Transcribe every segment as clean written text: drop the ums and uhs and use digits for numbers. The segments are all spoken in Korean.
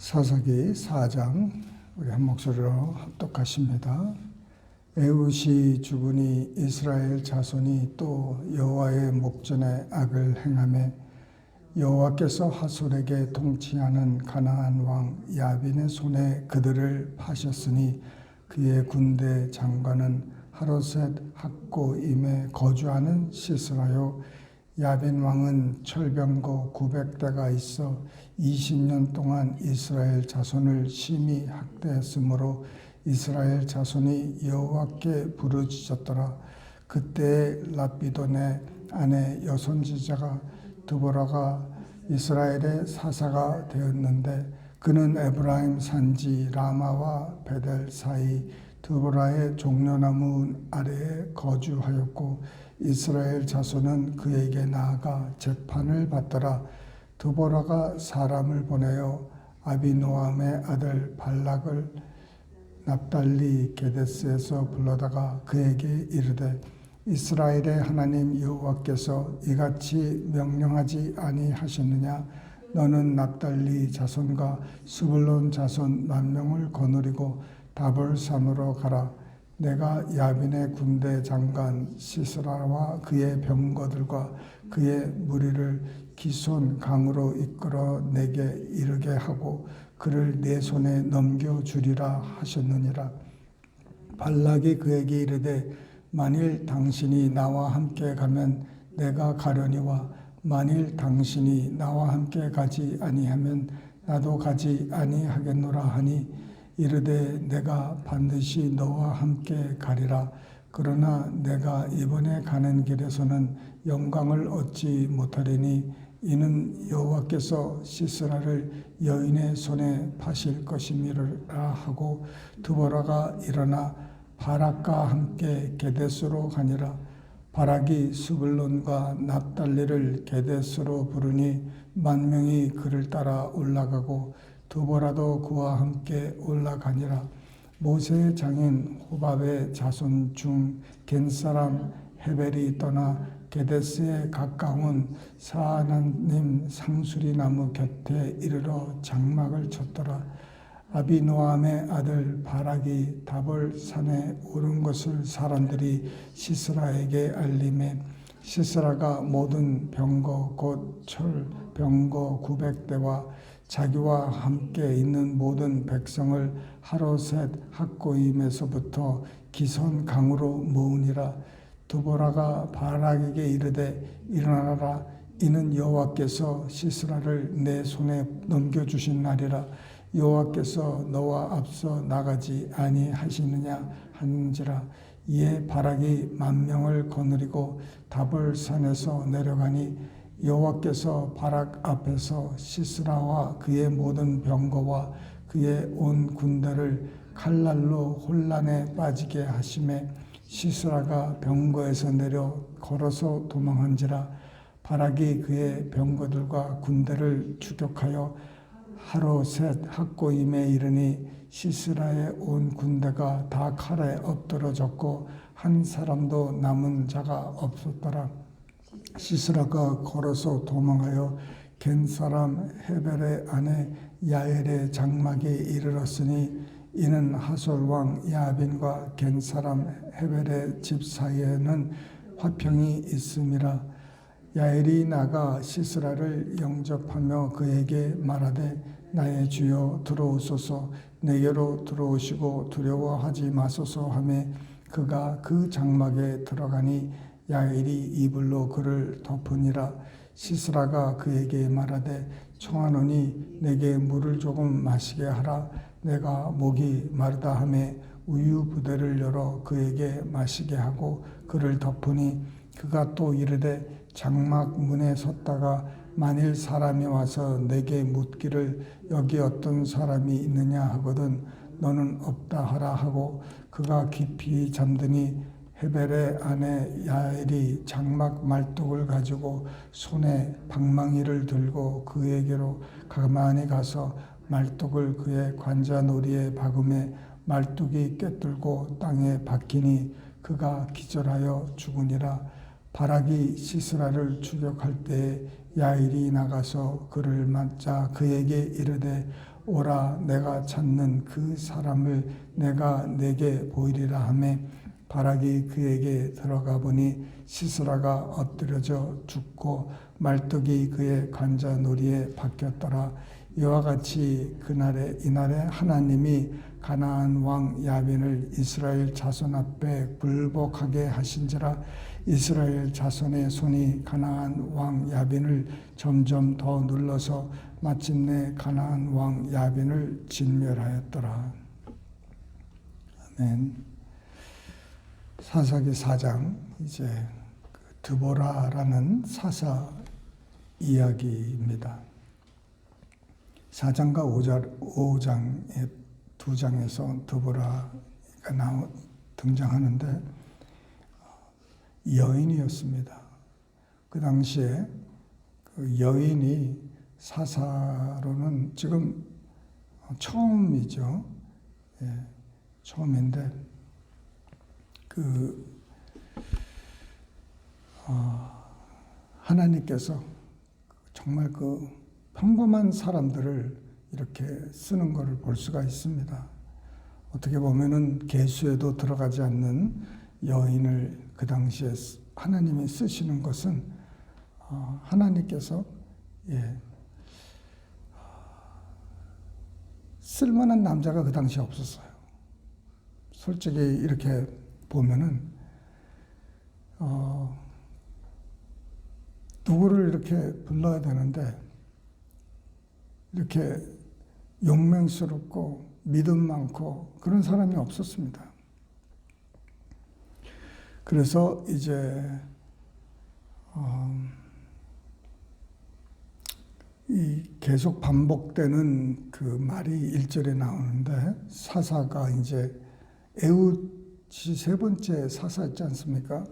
사사기 4장 우리 한 목소리로 합독하십니다. 에훗이 죽으니 이스라엘 자손이 또 여호와의 목전에 악을 행하매 여호와께서 하솔에게 통치하는 가나안 왕 야빈의 손에 그들을 파셨으니 그의 군대 장관은 하로셋 학고임에 거주하는 시스라요. 야빈 왕은 철병거 900대가 있어 20년 동안 이스라엘 자손을 심히 학대했으므로 이스라엘 자손이 여호와께 부르짖었더라. 그때 랍비돈의 아내 여선지자가 드보라가 이스라엘의 사사가 되었는데 그는 에브라임 산지 라마와 베델 사이 드보라의 종려나무 아래에 거주하였고 이스라엘 자손은 그에게 나아가 재판을 받더라. 드보라가 사람을 보내어 아비노함의 아들 발락을 납달리 게데스에서 불러다가 그에게 이르되 이스라엘의 하나님 여호와께서 이같이 명령하지 아니하셨느냐? 너는 납달리 자손과 스불론 자손 10,000명을 거느리고 다볼산으로 가라. 내가 야빈의 군대 장관 시스라와 그의 병거들과 그의 무리를 기손 강으로 이끌어 내게 이르게 하고 그를 내 손에 넘겨주리라 하셨느니라. 발락이 그에게 이르되 만일 당신이 나와 함께 가면 내가 가려니와 만일 당신이 나와 함께 가지 아니하면 나도 가지 아니하겠노라 하니 이르되 내가 반드시 너와 함께 가리라. 그러나 내가 이번에 가는 길에서는 영광을 얻지 못하리니 이는 여호와께서 시스라를 여인의 손에 파실 것임이라 하고 드보라가 일어나 바락과 함께 게데스로 가니라. 바락이 스불론과 납달리를 게데스로 부르니 10,000명이 그를 따라 올라가고 드보라도 그와 함께 올라가니라. 모세의 장인 호밥의 자손 중 겐사람 헤벨이 떠나 게데스에 가까운 사하나님 상수리 나무 곁에 이르러 장막을 쳤더라. 아비노함의 아들 바락이 다볼산에 오른 것을 사람들이 시스라에게 알림해 시스라가 모든 병거 곧 철 병거 900대와 자기와 함께 있는 모든 백성을 하로셋 학고임에서부터 기손 강으로 모으니라. 드보라가 바락에게 이르되 일어나라. 이는 여호와께서 시스라를 내 손에 넘겨주신 날이라. 여호와께서 너와 앞서 나가지 아니하시느냐 하는지라. 이에 바락이 10,000명을 거느리고 다볼산에서 내려가니 여호와께서 바락 앞에서 시스라와 그의 모든 병거와 그의 온 군대를 칼날로 혼란에 빠지게 하심에 시스라가 병거에서 내려 걸어서 도망한지라. 바락이 그의 병거들과 군대를 추격하여 하로셋 학고임에 이르니 시스라의 온 군대가 다 칼에 엎드러졌고 한 사람도 남은 자가 없었더라. 시스라가 걸어서 도망하여 겐사람 헤벨의 아내 야엘의 장막에 이르렀으니 이는 하솔 왕 야빈과 겐사람 헤벨의 집 사이에는 화평이 있음이라. 야엘이 나가 시스라를 영접하며 그에게 말하되 나의 주여 들어오소서. 내게로 들어오시고 두려워하지 마소서 하매 그가 그 장막에 들어가니 야엘이 이불로 그를 덮으니라. 시스라가 그에게 말하되 청하노니 내게 물을 조금 마시게 하라. 내가 목이 마르다 하매 우유 부대를 열어 그에게 마시게 하고 그를 덮으니 그가 또 이르되 장막 문에 섰다가 만일 사람이 와서 내게 묻기를 여기 어떤 사람이 있느냐 하거든 너는 없다 하라 하고 그가 깊이 잠드니 헤벨의 아내 야엘이 장막 말뚝을 가지고 손에 방망이를 들고 그에게로 가만히 가서 말뚝을 그의 관자놀이에 박음에 말뚝이 꿰뚫고 땅에 박히니 그가 기절하여 죽으니라. 바락이 시스라를 추격할 때에 야일이 나가서 그를 맞자 그에게 이르되 오라 내가 찾는 그 사람을 내가 내게 보이리라 하매 바락이 그에게 들어가 보니 시스라가 엎드려져 죽고 말뚝이 그의 관자놀이에 박혔더라. 이와 같이 이날에 하나님이 가나안 왕 야빈을 이스라엘 자손 앞에 굴복하게 하신지라. 이스라엘 자손의 손이 가나안 왕 야빈을 점점 더 눌러서 마침내 가나안 왕 야빈을 진멸하였더라. 아멘. 사사기 4장 이제 드보라라는 사사 이야기입니다. 4장과 5장의 두 장에서 드보라가 등장하는데 여인이었습니다. 그 당시에 그 여인이 사사로는 지금 처음이죠. 예, 처음인데 하나님께서 정말 그 평범한 사람들을 이렇게 쓰는 것을 볼 수가 있습니다. 어떻게 보면은 계수에도 들어가지 않는 여인을 그 당시에 하나님이 쓰시는 것은 하나님께서 쓸만한 남자가 그 당시에 없었어요. 솔직히 이렇게 보면은 누구를 이렇게 불러야 되는데 이렇게 용맹스럽고 믿음 많고 그런 사람이 없었습니다. 그래서 이제 이 계속 반복되는 그 말이 1절에 나오는데 사사가 이제 에훗이 세 번째 사사였지 않습니까?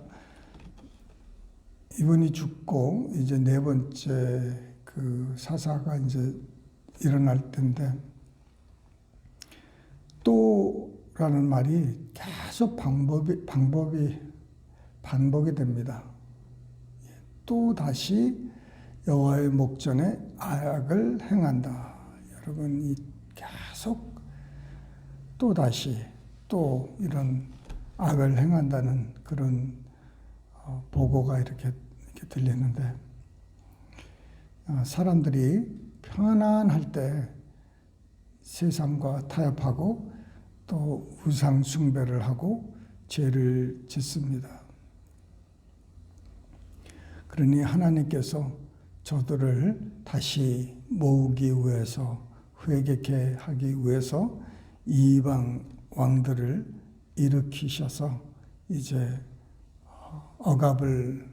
이분이 죽고 이제 네 번째 그 사사가 이제 일어날 텐데 또라는 말이 계속 반복이 됩니다. 또 다시 여호와의 목전에 악을 행한다. 여러분 이 계속 또 다시 또 이런 악을 행한다는 그런 보고가 이렇게 들리는데 사람들이 편안할 때 세상과 타협하고 또 우상 숭배를 하고 죄를 짓습니다. 그러니 하나님께서 저들을 다시 모으기 위해서 회개케 하기 위해서 이방 왕들을 일으키셔서 이제 억압을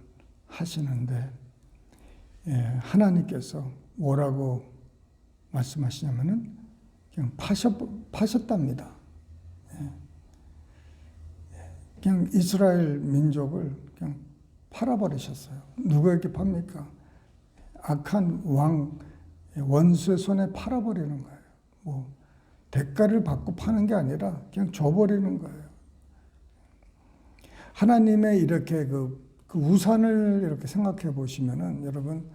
하시는데 하나님께서 뭐라고 말씀하시냐면은 그냥 파셨답니다. 그냥 이스라엘 민족을 그냥 팔아버리셨어요. 누구에게 팝니까? 악한 왕, 원수의 손에 팔아버리는 거예요. 뭐 대가를 받고 파는 게 아니라 그냥 줘버리는 거예요. 하나님의 이렇게 그 우산을 이렇게 생각해 보시면은 여러분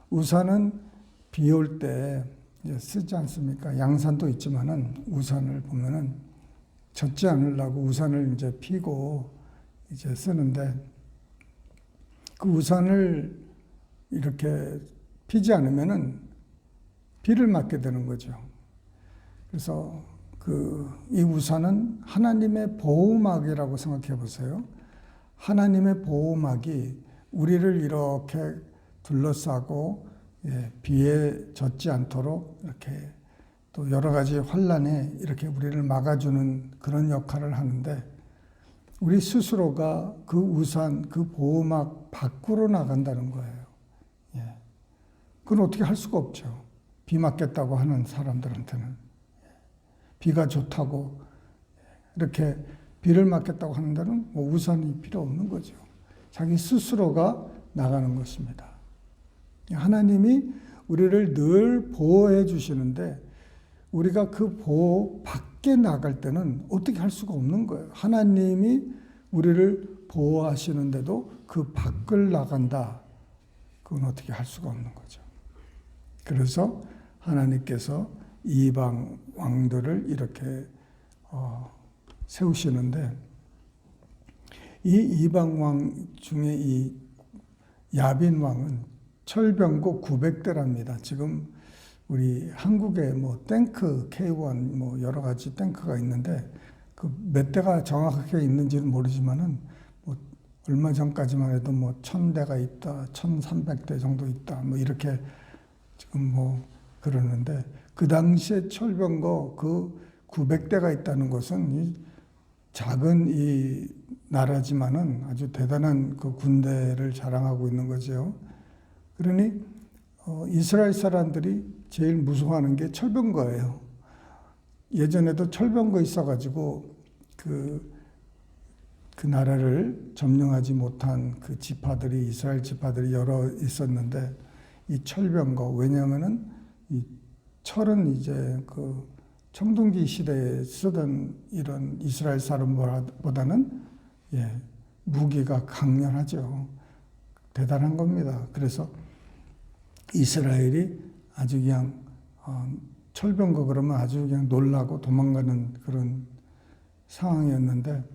우산은 비 올 때 쓰지 않습니까? 양산도 있지만은 우산을 보면은 젖지 않으려고 우산을 이제 피고 이제 쓰는데 그 우산을 이렇게 피지 않으면은 비를 맞게 되는 거죠. 그래서 이 우산은 하나님의 보호막이라고 생각해 보세요. 하나님의 보호막이 우리를 이렇게 둘러싸고 비에 젖지 않도록 이렇게 또 여러 가지 환난에 이렇게 우리를 막아주는 그런 역할을 하는데 우리 스스로가 그 우산, 그 보호막 밖으로 나간다는 거예요. 그건 어떻게 할 수가 없죠. 비 맞겠다고 하는 사람들한테는. 비가 좋다고 이렇게 비를 맞겠다고 하는 데는 뭐 우산이 필요 없는 거죠. 자기 스스로가 나가는 것입니다. 하나님이 우리를 늘 보호해 주시는데 우리가 그 보호 밖에 나갈 때는 어떻게 할 수가 없는 거예요. 하나님이 우리를 보호하시는데도 그 밖을 나간다. 그건 어떻게 할 수가 없는 거죠. 그래서 하나님께서 이방 왕들을 이렇게 세우시는데, 이 이방 왕 중에 이 야빈 왕은 철병고 900대랍니다. 지금 우리 한국에 뭐 탱크 K1 뭐 여러 가지 탱크가 있는데 그 몇 대가 정확하게 있는지는 모르지만은 뭐 얼마 전까지만 해도 뭐 1000대가 있다, 1300대 정도 있다, 뭐 이렇게 지금 뭐 그러는데, 그 당시에 철병거 그 900대가 있다는 것은 이 작은 이 나라지만은 아주 대단한 그 군대를 자랑하고 있는 거죠. 그러니 이스라엘 사람들이 제일 무서워하는 게 철병거예요. 예전에도 철병거 있어가지고 그 나라를 점령하지 못한 그 지파들이, 이스라엘 지파들이 여러 있었는데, 이 철병거, 왜냐하면은 이 철은 이제 그 청동기 시대에 쓰던 이런 이스라엘 사람보다는 무기가 강렬하죠. 대단한 겁니다. 그래서 이스라엘이 아주 그냥 철병거 그러면 아주 그냥 놀라고 도망가는 그런 상황이었는데,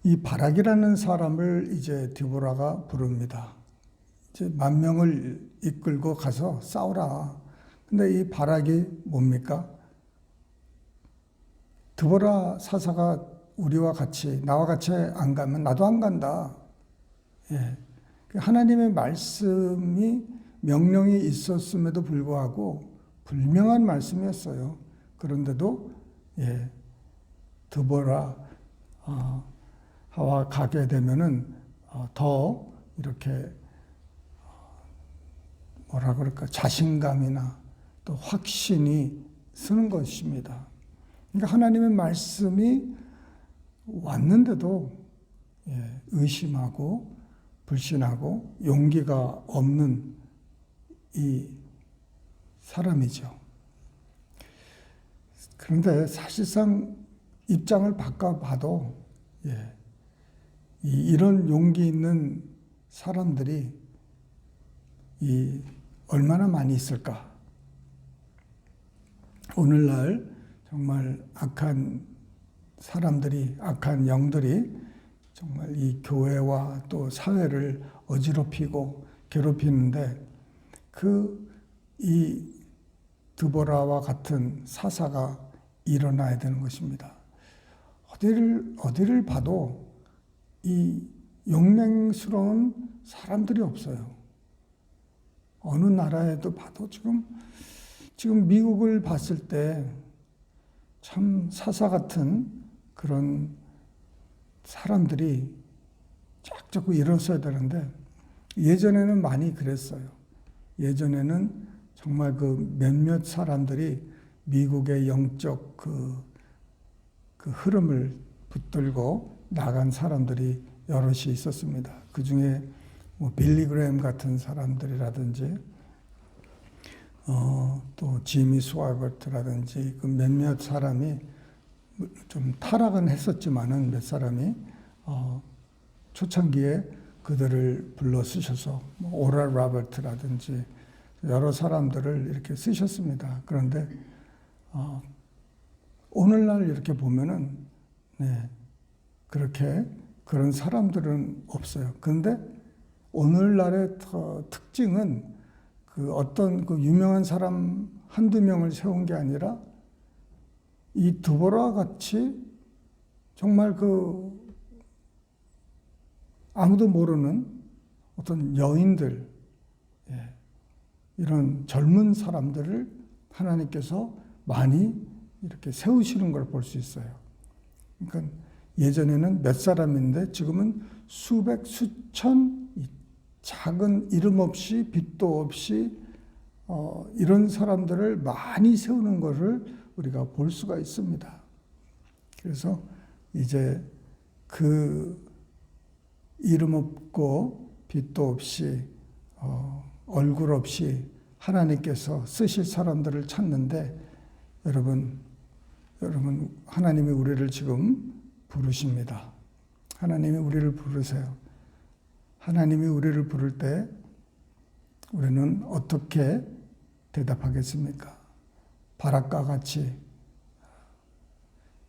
이 바락이라는 사람을 이제 디보라가 부릅니다. 이제 10,000명을 이끌고 가서 싸우라. 근데 이 바락이 뭡니까? 디보라 사사가 우리와 같이, 나와 같이 안 가면 나도 안 간다. 하나님의 말씀이, 명령이 있었음에도 불구하고 불명한 말씀이었어요. 그런데도 디보라와 가게 되면은 더 이렇게 뭐라 그럴까, 자신감이나 또 확신이 쓰는 것입니다. 그러니까 하나님의 말씀이 왔는데도 의심하고 불신하고 용기가 없는 이 사람이죠. 그런데 사실상 입장을 바꿔봐도 이런 용기 있는 사람들이 얼마나 많이 있을까? 오늘날 정말 악한 사람들이, 악한 영들이 정말 이 교회와 또 사회를 어지럽히고 괴롭히는데, 이 디보라와 같은 사사가 일어나야 되는 것입니다. 어디를 봐도 이 용맹스러운 사람들이 없어요. 어느 나라에도 봐도 지금 미국을 봤을 때 참 사사 같은 그런 사람들이 자꾸 일어서야 되는데, 예전에는 많이 그랬어요. 예전에는 정말 그 몇몇 사람들이 미국의 영적 그 흐름을 붙들고 나간 사람들이 여럿이 있었습니다. 그 중에 뭐 빌리 그레임 같은 사람들이라든지 또 지미 스와거트라든지 그 몇몇 사람이 좀 타락은 했었지만은 몇 사람이 초창기에 그들을 불러 쓰셔서 오랄 로버트라든지 여러 사람들을 이렇게 쓰셨습니다. 그런데 오늘날 이렇게 보면은 그렇게 그런 사람들은 없어요. 그런데 오늘날의 특징은 그 어떤 그 유명한 사람 한두 명을 세운 게 아니라 이 디보라 같이 정말 그 아무도 모르는 어떤 여인들, 이런 젊은 사람들을 하나님께서 많이 이렇게 세우시는 걸 볼 수 있어요. 그러니까 예전에는 몇 사람인데 지금은 수백, 수천, 작은 이름 없이 빛도 없이 이런 사람들을 많이 세우는 것을 우리가 볼 수가 있습니다. 그래서 이제 그 이름 없고 빛도 없이 얼굴 없이 하나님께서 쓰실 사람들을 찾는데, 여러분 하나님이 우리를 지금 부르십니다. 하나님이 우리를 부르세요. 하나님이 우리를 부를 때 우리는 어떻게 대답하겠습니까? 바락과 같이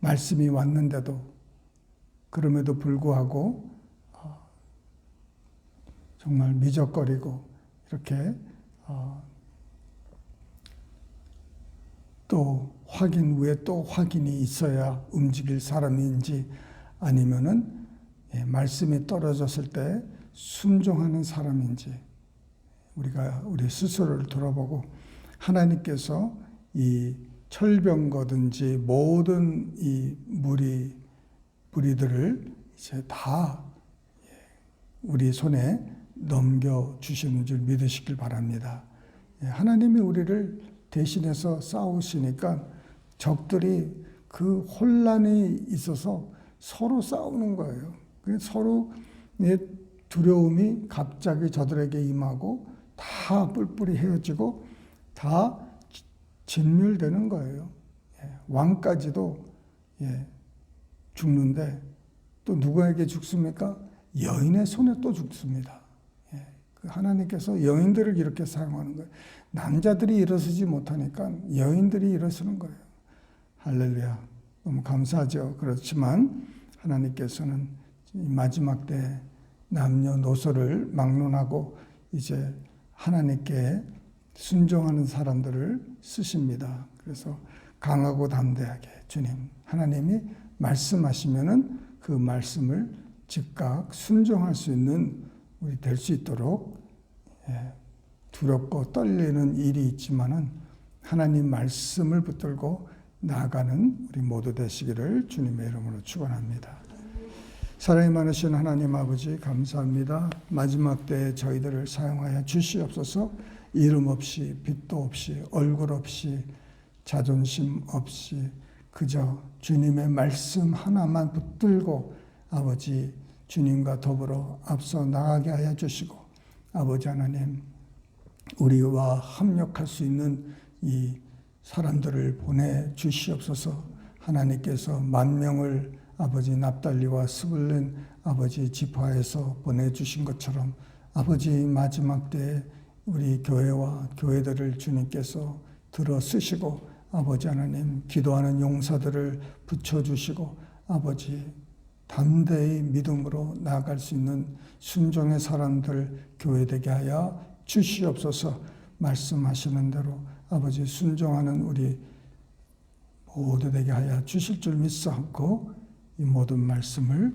말씀이 왔는데도 그럼에도 불구하고 정말 미적거리고 이렇게 또 확인 후에 또 확인이 있어야 움직일 사람인지 아니면은 말씀이 떨어졌을 때 순종하는 사람인지 우리가 우리 스스로를 돌아보고 하나님께서 이 철병거든지 모든 이 무리들을 이제 다 우리 손에 넘겨주시는 줄 믿으시길 바랍니다. 하나님이 우리를 대신해서 싸우시니까 적들이 그 혼란이 있어서 서로 싸우는 거예요. 서로의 두려움이 갑자기 저들에게 임하고 다 뿔뿔이 헤어지고 다 진멸되는 거예요. 왕까지도 죽는데 또 누구에게 죽습니까? 여인의 손에 또 죽습니다. 하나님께서 여인들을 이렇게 사용하는 거예요. 남자들이 일어서지 못하니까 여인들이 일어서는 거예요. 할렐루야. 너무 감사하죠. 그렇지만 하나님께서는 마지막 때 남녀노소를 막론하고 이제 하나님께 순종하는 사람들을 쓰십니다. 그래서 강하고 담대하게 주님, 하나님이 말씀하시면은 그 말씀을 즉각 순종할 수 있는 우리 될 수 있도록 두렵고 떨리는 일이 있지만은 하나님 말씀을 붙들고 나아가는 우리 모두 되시기를 주님의 이름으로 축원합니다. 사랑이 많으신 하나님 아버지 감사합니다. 마지막 때에 저희들을 사용하여 주시옵소서. 이름 없이 빛도 없이 얼굴 없이 자존심 없이 그저 주님의 말씀 하나만 붙들고 아버지 주님과 더불어 앞서 나가게 하여 주시고 아버지 하나님 우리와 합력할 수 있는 이 사람들을 보내주시옵소서. 하나님께서 10,000명을 아버지 납달리와 스불른 아버지 지파에서 보내주신 것처럼 아버지 마지막 때에 우리 교회와 교회들을 주님께서 들어 쓰시고 아버지 하나님 기도하는 용사들을 붙여주시고 아버지 담대히 믿음으로 나아갈 수 있는 순종의 사람들 교회 되게 하여 주시옵소서. 말씀하시는 대로 아버지 순종하는 우리 모두 되게 하여 주실 줄 믿사옵고 이 모든 말씀을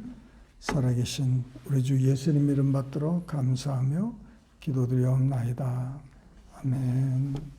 살아계신 우리 주 예수님 이름 받들어 감사하며 기도드리옵나이다. 아멘.